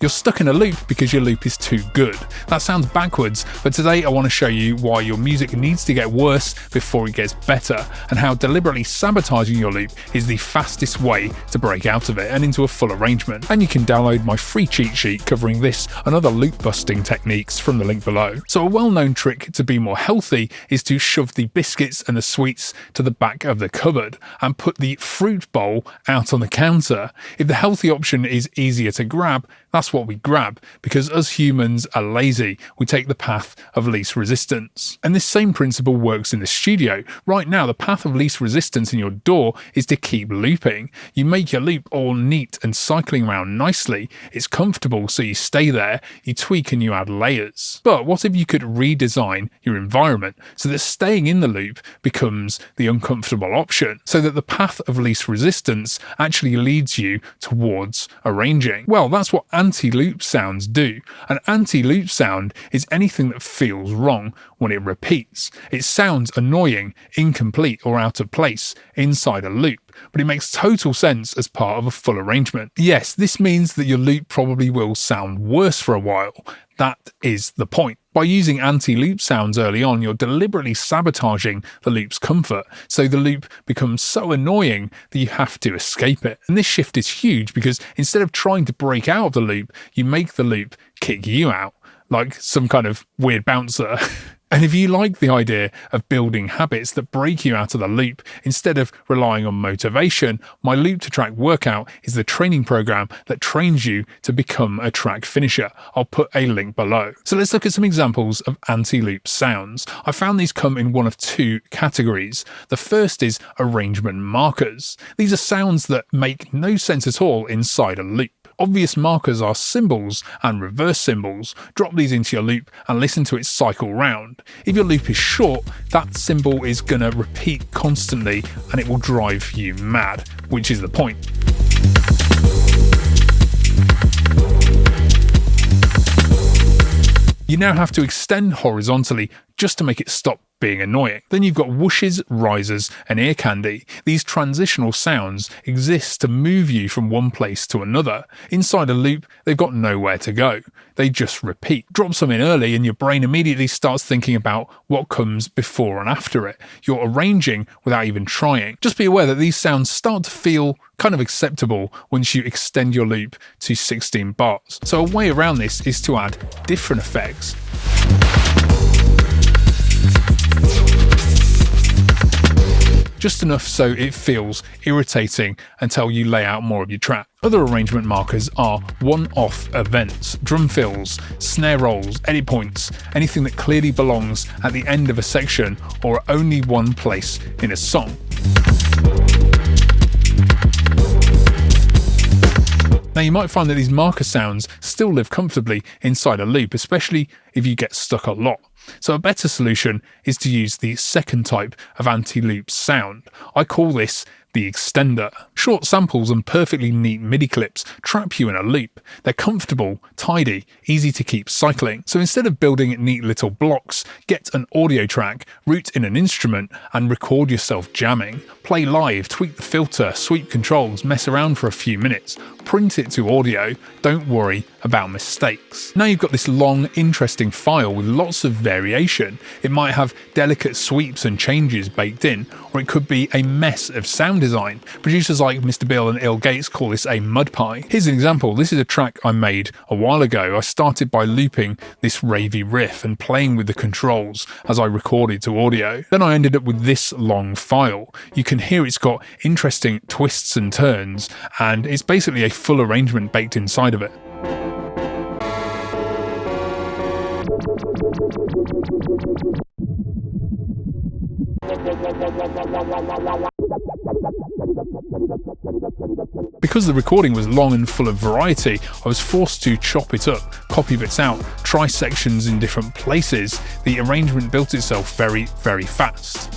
You're stuck in a loop because your loop is too good. That sounds backwards, but today I want to show you why your music needs to get worse before it gets better, and how deliberately sabotaging your loop is the fastest way to break out of it and into a full arrangement. And you can download my free cheat sheet covering this and other loop busting techniques from the link below. So a well-known trick to be more healthy is to shove the biscuits and the sweets to the back of the cupboard and put the fruit bowl out on the counter. If the healthy option is easier to grab, that's what we grab, because us humans are lazy. We take the path of least resistance. And this same principle works in the studio. Right now, the path of least resistance in your DAW is to keep looping. You make your loop all neat and cycling around nicely. It's comfortable, so you stay there, you tweak and you add layers. But what if you could redesign your environment so that staying in the loop becomes the uncomfortable option, so that the path of least resistance actually leads you towards arranging? Well, that's what anti-loop sounds do. An anti-loop sound is anything that feels wrong when it repeats. It sounds annoying, incomplete, or out of place inside a loop, but it makes total sense as part of a full arrangement. Yes, this means that your loop probably will sound worse for a while. That is the point. By using anti-loop sounds early on, you're deliberately sabotaging the loop's comfort, so the loop becomes so annoying that you have to escape it. And this shift is huge because instead of trying to break out of the loop, you make the loop kick you out, like some kind of weird bouncer. And if you like the idea of building habits that break you out of the loop instead of relying on motivation, my Loop to Track workout is the training program that trains you to become a track finisher. I'll put a link below. So let's look at some examples of anti-loop sounds. I found these come in one of two categories. The first is arrangement markers. These are sounds that make no sense at all inside a loop. Obvious markers are cymbals and reverse cymbals. Drop these into your loop and listen to it cycle round. If your loop is short, that cymbal is going to repeat constantly and it will drive you mad, which is the point. You now have to extend horizontally just to make it stop being annoying. Then you've got whooshes, risers, and ear candy. These transitional sounds exist to move you from one place to another. Inside a loop, they've got nowhere to go. They just repeat. Drop some in early and your brain immediately starts thinking about what comes before and after it. You're arranging without even trying. Just be aware that these sounds start to feel kind of acceptable once you extend your loop to 16 bars. So a way around this is to add different effects. Just enough so it feels irritating until you lay out more of your track. Other arrangement markers are one-off events, drum fills, snare rolls, edit points, anything that clearly belongs at the end of a section or only one place in a song. Now you might find that these marker sounds still live comfortably inside a loop, especially if you get stuck a lot. So a better solution is to use the second type of anti-loop sound. I call this the extender. Short samples and perfectly neat MIDI clips trap you in a loop. They're comfortable, tidy, easy to keep cycling. So instead of building neat little blocks, get an audio track, root in an instrument, and record yourself jamming. Play live, tweak the filter, sweep controls, mess around for a few minutes, print it to audio, don't worry about mistakes. Now you've got this long, interesting file with lots of variation. It might have delicate sweeps and changes baked in, or it could be a mess of sound design. Producers like Mr. Bill and Il Gates call this a mud pie. Here's an example. This is a track I made a while ago. I started by looping this ravey riff and playing with the controls as I recorded to audio. Then I ended up with this long file. You can hear it's got interesting twists and turns, and it's basically a full arrangement baked inside of it. Because the recording was long and full of variety, I was forced to chop it up, copy bits out, try sections in different places. The arrangement built itself very, very fast.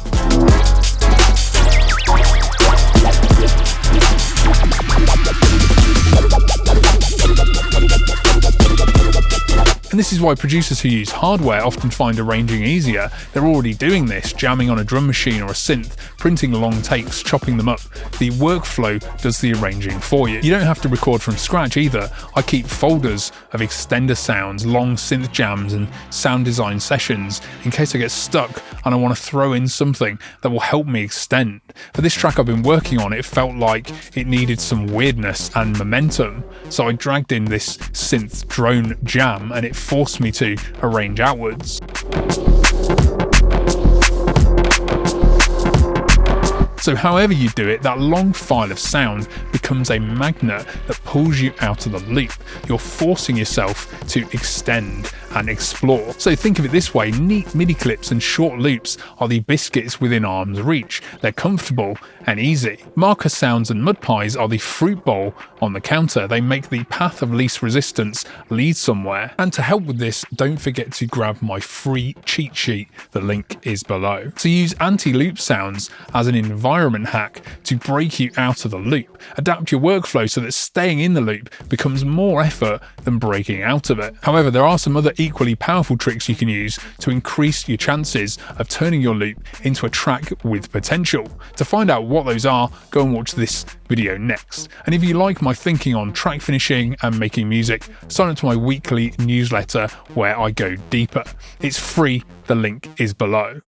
And this is why producers who use hardware often find arranging easier. They're already doing this, jamming on a drum machine or a synth, printing long takes, chopping them up. The workflow does the arranging for you. You don't have to record from scratch either. I keep folders of extender sounds, long synth jams and sound design sessions in case I get stuck and I want to throw in something that will help me extend. For this track I've been working on, it felt like it needed some weirdness and momentum, so I dragged in this synth drone jam and it forced me to arrange outwards. So however you do it, that long file of sound becomes a magnet that pulls you out of the loop. You're forcing yourself to extend and explore. So think of it this way, neat MIDI clips and short loops are the biscuits within arm's reach. They're comfortable and easy. Marker sounds and mud pies are the fruit bowl on the counter. They make the path of least resistance lead somewhere. And to help with this, don't forget to grab my free cheat sheet. The link is below. So use anti-loop sounds as an environment hack to break you out of the loop. Adapt your workflow so that staying in the loop becomes more effort than breaking out of it. However, there are some other equally powerful tricks you can use to increase your chances of turning your loop into a track with potential. To find out what those are, go and watch this video next. And if you like my thinking on track finishing and making music, sign up to my weekly newsletter where I go deeper. It's free, the link is below.